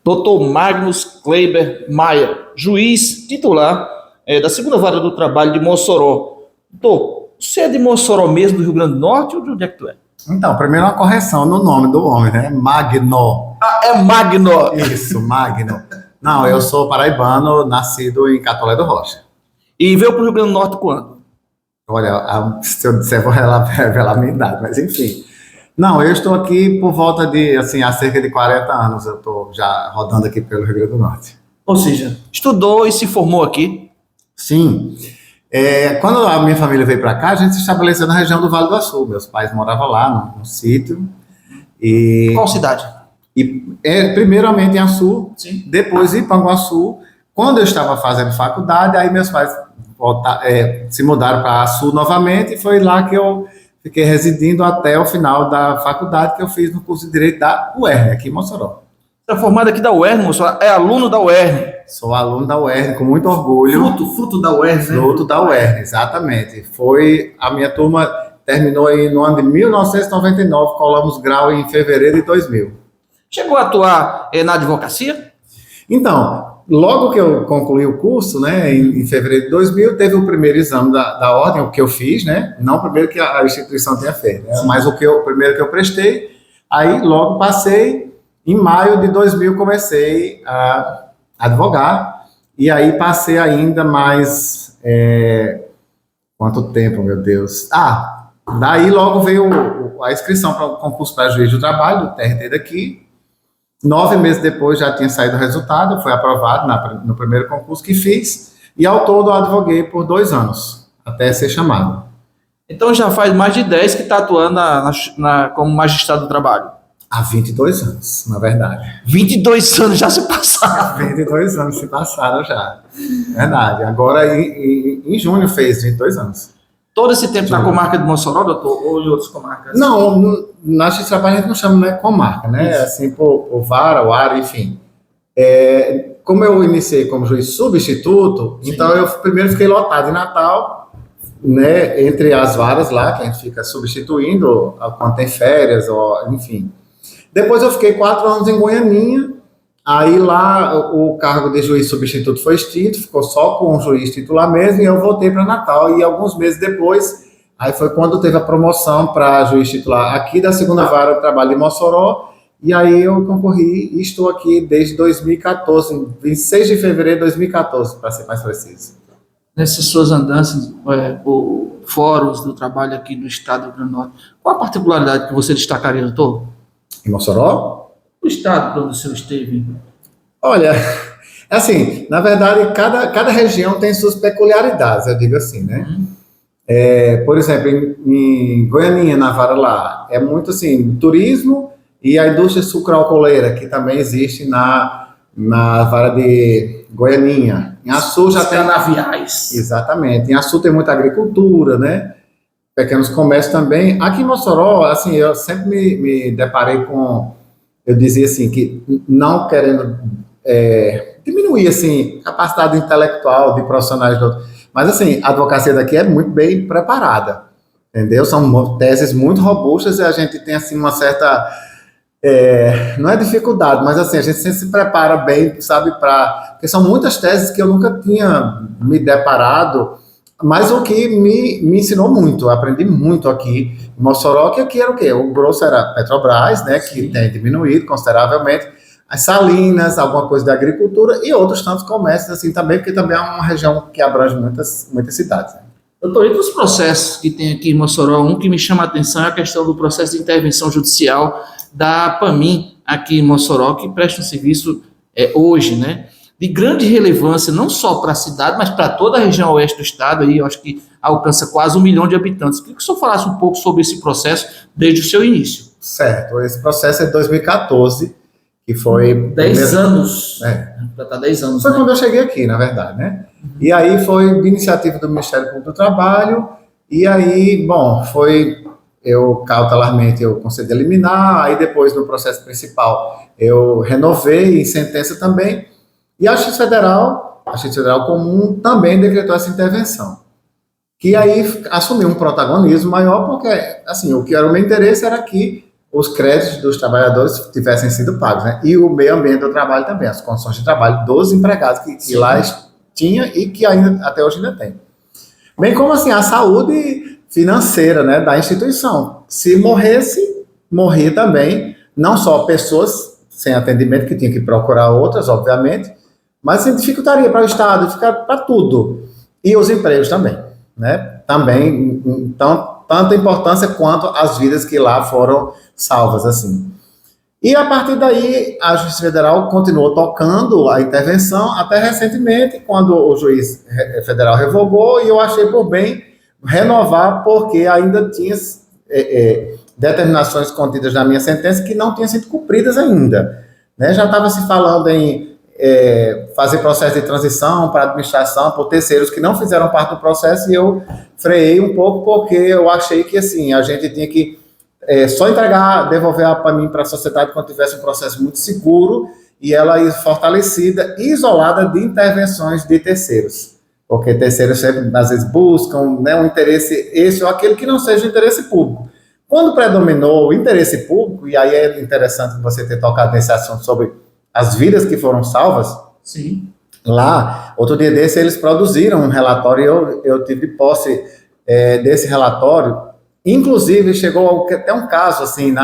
Dr. Magnus Kleiber Maia, juiz titular da segunda vara do trabalho de Mossoró. Doutor, você é de Mossoró mesmo, do Rio Grande do Norte, ou de onde é que tu é? Então, primeiro uma correção no nome do homem, né? Magno. Ah, é Magno. Isso, Magno. Não, eu sou paraibano, nascido em Catolé do Rocha. E veio para o Rio Grande do Norte quando? Olha, se eu disser, vou revelar a minha idade, mas enfim. Não, eu estou aqui por volta de, assim, há cerca de 40 anos, eu estou já rodando aqui pelo Rio Grande do Norte. Ou seja, estudou e se formou aqui? Sim. Quando a minha família veio para cá, a gente se estabeleceu na região do Vale do Açu. Meus pais moravam lá, no sítio. Qual cidade? Primeiramente em Açu, Sim. depois em Panguaçu. Quando eu estava fazendo faculdade, aí meus pais se mudaram para Açu novamente, e foi lá que eu fiquei residindo até o final da faculdade, que eu fiz no curso de Direito da UERN, aqui em Mossoró. Você é formado aqui da UERN, Mossoró? É aluno da UERN? Sou aluno da UERN, com muito orgulho. Fruto da UERN, né? Fruto da UERN, exatamente. A minha turma terminou no ano de 1999, colamos grau em fevereiro de 2000. Chegou a atuar na advocacia? Então, logo que eu concluí o curso, né, em fevereiro de 2000, teve o primeiro exame da ordem, o que eu fiz, né, não o primeiro que a instituição tinha feito, né, mas o primeiro que eu prestei, aí logo passei, em maio de 2000 comecei a advogar, e aí passei ainda mais, quanto tempo, meu Deus? Daí logo veio a inscrição para o concurso para juiz do trabalho, do TRT daqui. 9 meses depois já tinha saído o resultado, foi aprovado no primeiro concurso que fiz, e ao todo eu advoguei por 2 anos, até ser chamado. Então já faz mais de 10 que está atuando como magistrado do trabalho. Há 22 anos, na verdade. 22 anos já se passaram. 22 anos se passaram já, verdade. Agora em junho fez 22 anos. Todo esse tempo na comarca de Mossoró, doutor, ou em outras comarcas? Não, na Justiça do Trabalho a gente não chama, né, comarca, né? Isso. Assim, por vara, o área, enfim. Como eu iniciei como juiz substituto, sim, então eu primeiro fiquei lotado em Natal, né, entre as varas lá, que a gente fica substituindo quando tem férias, enfim. Depois eu fiquei 4 anos em Goianinha, aí lá o cargo de juiz substituto foi extinto, ficou só com o juiz titular mesmo, e eu voltei para Natal, e alguns meses depois, aí foi quando teve a promoção para juiz titular aqui da segunda vara do trabalho de Mossoró, e aí eu concorri e estou aqui desde 2014, 26 de fevereiro de 2014, para ser mais preciso. Nessas suas andanças por fóruns do trabalho aqui no estado do Rio Grande do Norte, qual a particularidade que você destacaria, doutor? Em Mossoró? O estado onde o senhor esteve? Olha, assim, na verdade, cada região tem suas peculiaridades, eu digo assim, né? Por exemplo, em Goianinha, na vara lá, é muito assim, turismo e a indústria sucroalcooleira, que também existe na vara de Goianinha. Em Açu já tem... Canaviais. Exatamente. Em Açu tem muita agricultura, né? Pequenos comércios também. Aqui em Mossoró, assim, eu sempre me deparei com... Eu dizia assim, que não querendo diminuir, assim, capacidade intelectual de profissionais do outro. Mas, assim, a advocacia daqui é muito bem preparada, entendeu? São teses muito robustas e a gente tem, assim, uma certa... não é dificuldade, mas, assim, a gente sempre se prepara bem, sabe, porque são muitas teses que eu nunca tinha me deparado, mas o que me ensinou muito, eu aprendi muito aqui em Mossoró, que aqui era o quê? O grosso era Petrobras, né, que tem diminuído consideravelmente, as salinas, alguma coisa da agricultura e outros tantos comércios assim também, porque também é uma região que abrange muitas cidades. Né? Doutor, entre os processos que tem aqui em Mossoró, um que me chama a atenção é a questão do processo de intervenção judicial da APAMIM aqui em Mossoró, que presta um serviço hoje, né, de grande relevância, não só para a cidade, mas para toda a região oeste do estado, aí eu acho que alcança quase 1 milhão de habitantes. Queria que o senhor falasse um pouco sobre esse processo desde o seu início. Certo, esse processo é de 2014, que foi... 10 anos. Já está 10 anos. Foi, né? Quando eu cheguei aqui, na verdade, né? E aí foi de iniciativa do Ministério Público do Trabalho, e aí, bom, eu cautelarmente concedi a liminar, aí depois no processo principal eu renovei em sentença também, e a Justiça Federal Comum também decretou essa intervenção, que aí assumiu um protagonismo maior, porque, assim, o que era o meu interesse era que os créditos dos trabalhadores tivessem sido pagos, né? E o meio ambiente do trabalho também, as condições de trabalho dos empregados que lá tinha e que ainda até hoje ainda tem. Bem como assim a saúde financeira, né, da instituição. Se morresse, morria também, não só pessoas sem atendimento que tinham que procurar outras, obviamente, mas dificultaria para o Estado, dificultaria para tudo. E os empregos também, né? Também, então, tanta importância quanto as vidas que lá foram salvas, assim. E a partir daí, a Justiça Federal continuou tocando a intervenção até recentemente, quando o juiz federal revogou, e eu achei por bem renovar, porque ainda tinha determinações contidas na minha sentença que não tinham sido cumpridas ainda. Né? Já estava se falando em fazer processo de transição para administração por terceiros que não fizeram parte do processo, e eu freiei um pouco porque eu achei que assim, a gente tinha que só entregar, devolver a PAMIM para a sociedade quando tivesse um processo muito seguro e ela fortalecida e isolada de intervenções de terceiros. Porque terceiros sempre, às vezes, buscam, né, um interesse esse ou aquele que não seja o interesse público. Quando predominou o interesse público, e aí é interessante você ter tocado nesse assunto sobre as vidas que foram salvas. Sim. Lá, outro dia desse, eles produziram um relatório, eu tive posse desse relatório. Inclusive, chegou até um caso, assim,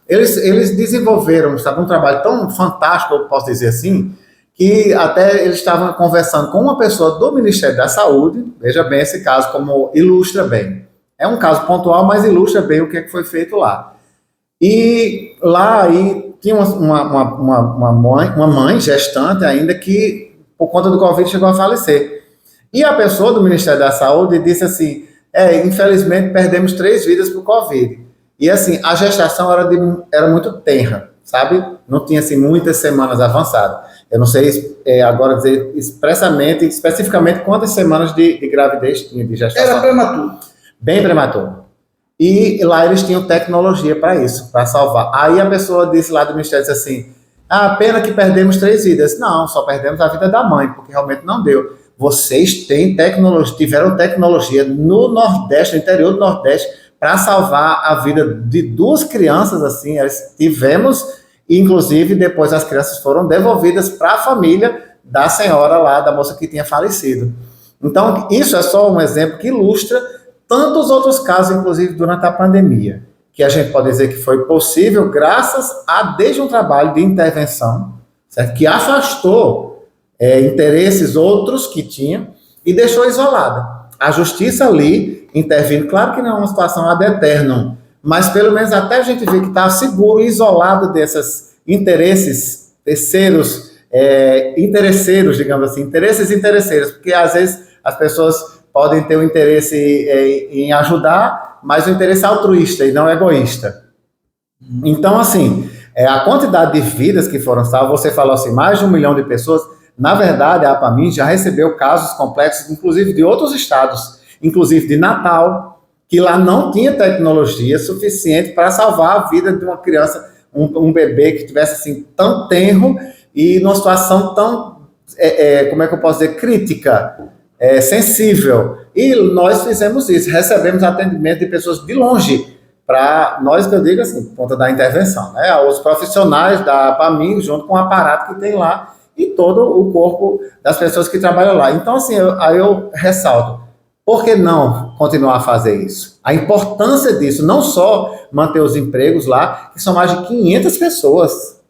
eles desenvolveram, sabe, um trabalho tão fantástico, eu posso dizer assim, que até eles estavam conversando com uma pessoa do Ministério da Saúde, veja bem esse caso, como ilustra bem. É um caso pontual, mas ilustra bem o que foi feito lá. E lá aí tinha uma mãe gestante ainda que, por conta do Covid, chegou a falecer. E a pessoa do Ministério da Saúde disse assim, infelizmente perdemos 3 vidas por Covid. E assim, a gestação era muito tenra, sabe? Não tinha assim muitas semanas avançadas. Eu não sei agora dizer expressamente, especificamente quantas semanas de gravidez tinha de gestação. Era prematuro. Bem prematuro. E lá eles tinham tecnologia para isso, para salvar. Aí a pessoa disse lá do Ministério, disse assim, pena que perdemos 3 vidas. Não, só perdemos a vida da mãe, porque realmente não deu. Vocês têm tecnologia, tiveram tecnologia no Nordeste, no interior do Nordeste, para salvar a vida de 2 crianças, assim, tivemos, inclusive depois as crianças foram devolvidas para a família da senhora lá, da moça que tinha falecido. Então, isso é só um exemplo que ilustra tantos outros casos, inclusive durante a pandemia, que a gente pode dizer que foi possível graças a, desde um trabalho de intervenção, certo? Que afastou interesses outros que tinham e deixou isolada. A justiça ali intervindo, claro que não é uma situação ad eternum, mas pelo menos até a gente ver que está seguro e isolado desses interesses terceiros, interesseiros, digamos assim, interesses interesseiros, porque às vezes as pessoas podem ter o interesse em ajudar, mas o interesse altruísta e não egoísta. Então, assim, a quantidade de vidas que foram salvas, você falou assim, mais de 1 milhão de pessoas. Na verdade, a APAMIM já recebeu casos complexos, inclusive de outros estados, inclusive de Natal, que lá não tinha tecnologia suficiente para salvar a vida de uma criança, um bebê que tivesse assim tão tenro e numa situação tão, como é que eu posso dizer, crítica, sensível. E nós fizemos isso, recebemos atendimento de pessoas de longe, para nós, que eu digo assim, por conta da intervenção, né? Os profissionais da APAMIM, junto com o aparato que tem lá, e todo o corpo das pessoas que trabalham lá. Então, assim, aí eu ressalto, por que não continuar a fazer isso? A importância disso, não só manter os empregos lá, que são mais de 500 pessoas.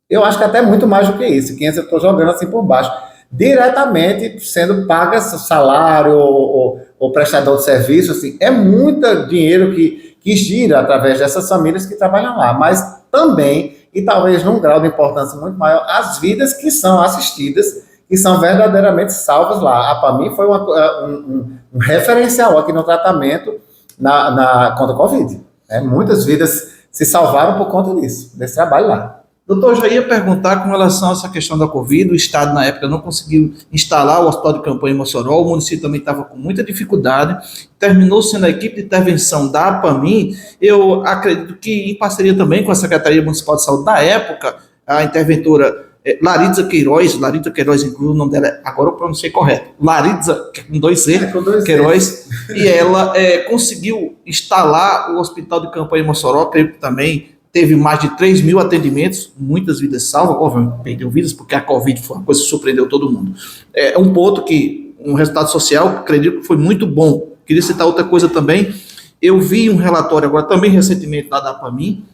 Eu acho que até muito mais do que isso, 500 eu estou jogando assim por baixo, diretamente sendo pagas salário ou prestador de serviço, assim, é muito dinheiro que gira através dessas famílias que trabalham lá, mas também, e talvez num grau de importância muito maior, as vidas que são assistidas, que são verdadeiramente salvas lá. Para mim foi um referencial aqui no tratamento contra a Covid. Muitas vidas se salvaram por conta disso, desse trabalho lá. Doutor, já ia perguntar com relação a essa questão da Covid, o Estado na época não conseguiu instalar o hospital de campanha em Mossoró, o município também estava com muita dificuldade, terminou sendo a equipe de intervenção da APAMIM, eu acredito que em parceria também com a Secretaria Municipal de Saúde da época, a interventora Laritza Queiroz, inclusive o nome dela, agora eu pronunciei correto, Laritza, com 2 C, Queiroz, e ela conseguiu instalar o hospital de campanha em Mossoró, creio que também teve mais de 3 mil atendimentos, muitas vidas salvas, obviamente perdeu vidas, porque a Covid foi uma coisa que surpreendeu todo mundo. É um ponto que, um resultado social, acredito que foi muito bom. Queria citar outra coisa também, eu vi um relatório agora, também recentemente, lá da APAMIN,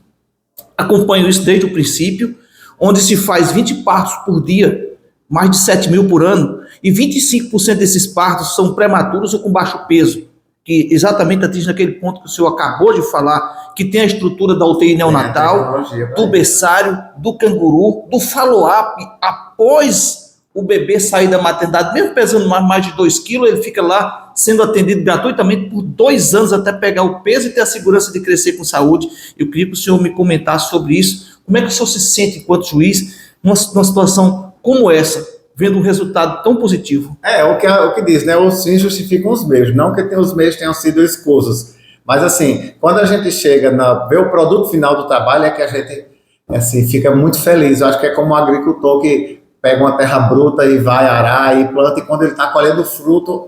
acompanho isso desde o princípio, onde se faz 20 partos por dia, mais de 7 mil por ano, e 25% desses partos são prematuros ou com baixo peso, que exatamente atinge naquele ponto que o senhor acabou de falar, que tem a estrutura da UTI neonatal, do berçário, do canguru, do follow-up, após o bebê sair da maternidade, mesmo pesando mais de 2 quilos, ele fica lá sendo atendido gratuitamente por 2 anos até pegar o peso e ter a segurança de crescer com saúde. Eu queria que o senhor me comentasse sobre isso. Como é que o senhor se sente enquanto juiz numa situação como essa, vendo um resultado tão positivo? O que diz, né? Os fins justificam os meios, não que os meios tenham sido escusos. Mas, assim, quando a gente chega ver o produto final do trabalho, é que a gente, assim, fica muito feliz. Eu acho que é como um agricultor que pega uma terra bruta e vai arar e planta, e quando ele está colhendo o fruto,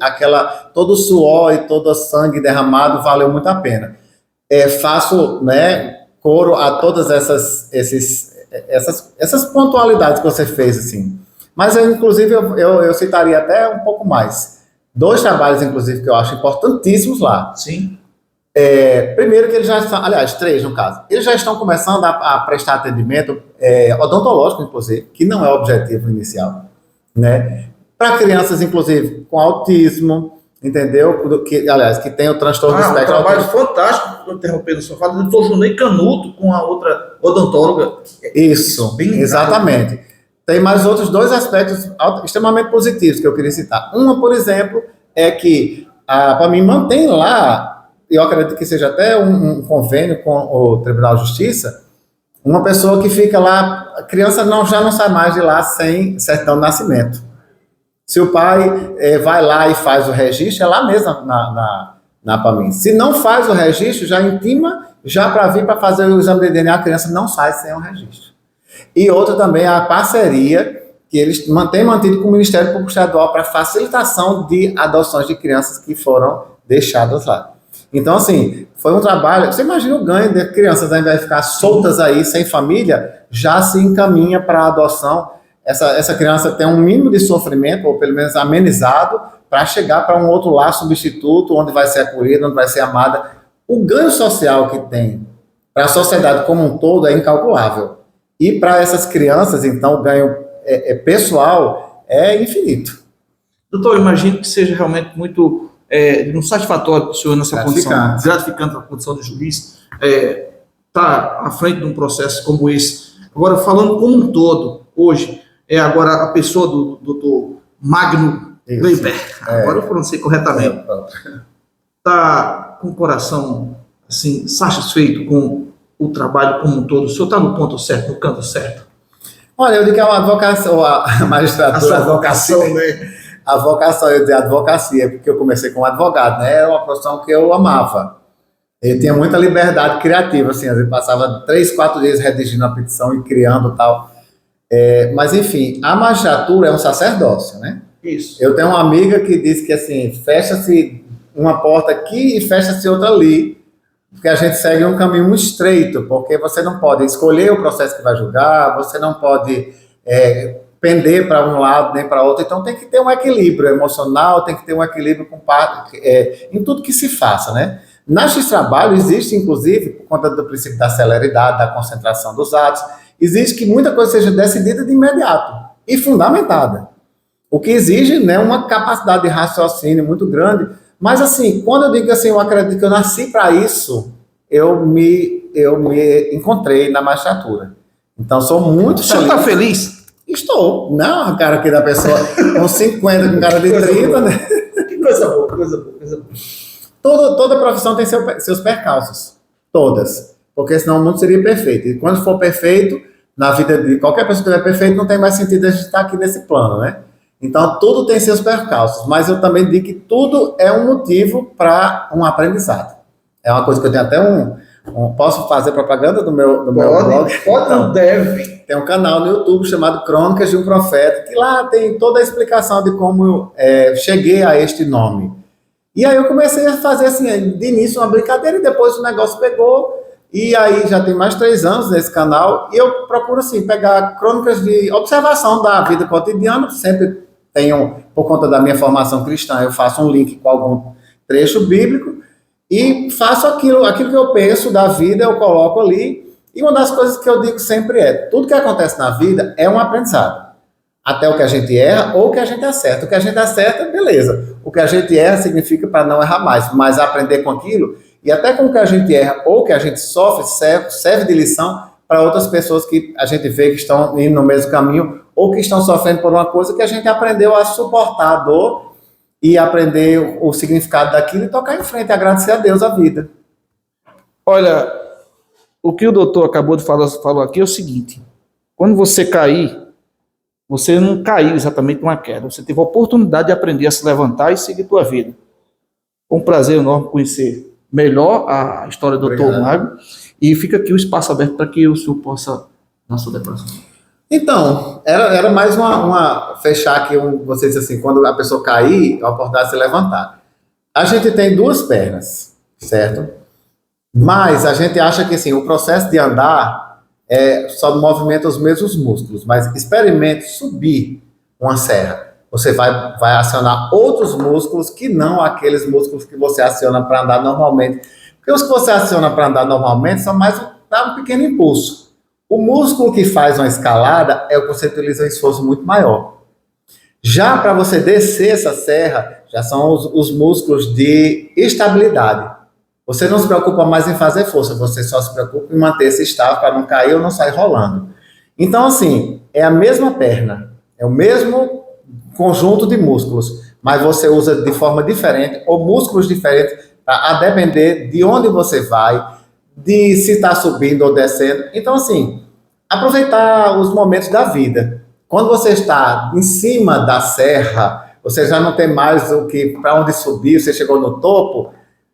todo o suor e todo o sangue derramado valeu muito a pena. Faço, né, coro a todas essas pontualidades que você fez, assim. Mas, inclusive, eu citaria até um pouco mais. 2 trabalhos, inclusive, que eu acho importantíssimos lá. Sim. Primeiro que eles já estão, aliás, 3 no caso, eles já estão começando a prestar atendimento odontológico, inclusive, que não é o objetivo inicial, né? Para crianças, inclusive, com autismo, entendeu? Que tem o transtorno do espectro autista. Um trabalho fantástico, interrompendo o senhor fala, do Dr. Junei Canuto com a outra odontóloga. Isso, exatamente. Tem mais outros 2 aspectos extremamente positivos que eu queria citar. Uma, por exemplo, é que para mim mantém lá, e eu acredito que seja até um convênio com o Tribunal de Justiça, uma pessoa que fica lá, a criança já não sai mais de lá sem certidão de nascimento. Se o pai vai lá e faz o registro, é lá mesmo na PAMIN. Se não faz o registro, já intima, já para vir para fazer o exame de DNA, a criança não sai sem o registro. E outra também é a parceria que eles têm mantido com o Ministério Público Estadual para facilitação de adoções de crianças que foram deixadas lá. Então, assim, foi um trabalho. Você imagina o ganho de crianças, ao invés de ficar soltas aí, sem família, já se encaminha para a adoção. Essa criança tem um mínimo de sofrimento, ou pelo menos amenizado, para chegar para um outro lar substituto, onde vai ser acolhida, onde vai ser amada. O ganho social que tem para a sociedade como um todo é incalculável. E para essas crianças, então, o ganho pessoal é infinito. Doutor, eu imagino que seja realmente muito satisfatório para o senhor nessa condição, gratificante a condição de juiz, estar à frente de um processo como esse. Agora, falando como um todo, hoje, agora a pessoa do doutor Magno Weber, agora eu pronunciei corretamente, está com o coração assim, satisfeito com o trabalho como um todo? O senhor está no ponto certo, no canto certo? Olha, eu digo que é uma advocacia, a magistratura, a vocação, né? A vocação, eu digo advocacia, porque eu comecei como advogado, né? Era uma profissão que eu amava. Eu tinha muita liberdade criativa, assim, às vezes passava 3, 4 dias redigindo a petição e criando tal. Mas, enfim, a magistratura é um sacerdócio, né? Isso. Eu tenho uma amiga que diz que, assim, fecha-se uma porta aqui e fecha-se outra ali, porque a gente segue um caminho muito estreito, porque você não pode escolher o processo que vai julgar, você não pode pender para um lado nem para outro, então tem que ter um equilíbrio emocional, tem que ter um equilíbrio em tudo que se faça, né? Na X-Trabalho existe, inclusive, por conta do princípio da celeridade, da concentração dos atos, exige que muita coisa seja decidida de imediato e fundamentada, o que exige, né, uma capacidade de raciocínio muito grande. Mas, assim, quando eu digo assim, eu acredito que eu nasci para isso, eu me encontrei na magistratura. Então, sou muito feliz. Você está feliz? Estou. Não, cara aqui da pessoa com 50, com cara de 30, né? Que coisa boa, coisa boa, coisa boa. Toda profissão tem seus percalços. Todas. Porque senão o mundo seria perfeito. E quando for perfeito, na vida de qualquer pessoa que estiver perfeito, não tem mais sentido a gente estar aqui nesse plano, né? Então, tudo tem seus percalços, mas eu também digo que tudo é um motivo para um aprendizado. É uma coisa que eu tenho até posso fazer propaganda do meu blog? Pode, não deve. Tem um canal no YouTube chamado Crônicas de um Profeta, que lá tem toda a explicação de como eu cheguei a este nome. E aí eu comecei a fazer, assim, de início uma brincadeira, e depois o negócio pegou, E aí já tem mais de 3 anos nesse canal, e eu procuro, assim, pegar crônicas de observação da vida cotidiana, sempre tenho, por conta da minha formação cristã, eu faço um link com algum trecho bíblico, e faço aquilo que eu penso da vida, eu coloco ali, e uma das coisas que eu digo sempre é, tudo que acontece na vida é um aprendizado. Até o que a gente erra ou o que a gente acerta. O que a gente acerta, beleza. O que a gente erra significa para não errar mais, mas aprender com aquilo, e até com o que a gente erra ou que a gente sofre, serve de lição para outras pessoas que a gente vê que estão indo no mesmo caminho ou que estão sofrendo por uma coisa que a gente aprendeu a suportar a dor e aprender o significado daquilo e tocar em frente, agradecer a Deus a vida. Olha, o que o doutor acabou de falar, falou aqui é o seguinte: quando você cair, você não caiu exatamente numa queda, você teve a oportunidade de aprender a se levantar e seguir tua vida. Foi um prazer enorme conhecer melhor a história do Dr. Magno, e fica aqui o espaço aberto para que o senhor possa dar sua declaração. Então, era mais fechar aqui, você diz assim, quando a pessoa cair, a oportunidade de se levantar. A gente tem 2 pernas, certo? Mas a gente acha que assim, o processo de andar só movimenta os mesmos músculos, mas experimente subir uma serra. Você vai acionar outros músculos que não aqueles músculos que você aciona para andar normalmente. Porque os que você aciona para andar normalmente são mais para um pequeno impulso. O músculo que faz uma escalada é o que você utiliza um esforço muito maior. Já para você descer essa serra, já são os músculos de estabilidade. Você não se preocupa mais em fazer força, você só se preocupa em manter-se estável para não cair ou não sair rolando. Então, assim, é a mesma perna, é o mesmo conjunto de músculos, mas você usa de forma diferente ou músculos diferentes a depender de onde você vai, de se está subindo ou descendo. Então, assim, aproveitar os momentos da vida. Quando você está em cima da serra, você já não tem mais o que para onde subir, você chegou no topo.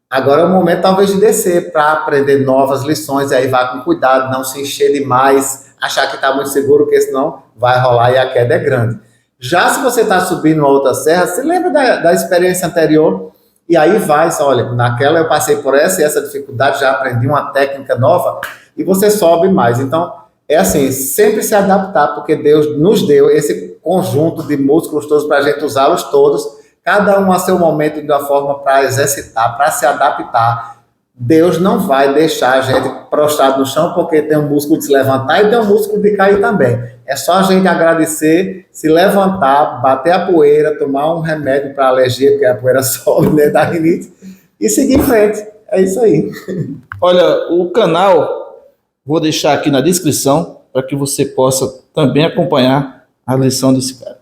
Agora é o momento, talvez, de descer para aprender novas lições. E aí vá com cuidado, não se encher demais, achar que está muito seguro, porque senão vai rolar e a queda é grande. Já se você está subindo uma outra serra, se lembra da experiência anterior, e aí vai, olha, naquela eu passei por essa e essa dificuldade, já aprendi uma técnica nova, e você sobe mais. Então, é assim, sempre se adaptar, porque Deus nos deu esse conjunto de músculos todos para a gente usá-los todos, cada um a seu momento de uma forma para exercitar, para se adaptar. Deus não vai deixar a gente prostrado no chão porque tem um músculo de se levantar e tem um músculo de cair também. É só a gente agradecer, se levantar, bater a poeira, tomar um remédio para alergia, porque a poeira sobe, né, da rinite, e seguir em frente. É isso aí. Olha, o canal vou deixar aqui na descrição para que você possa também acompanhar a lição desse cara.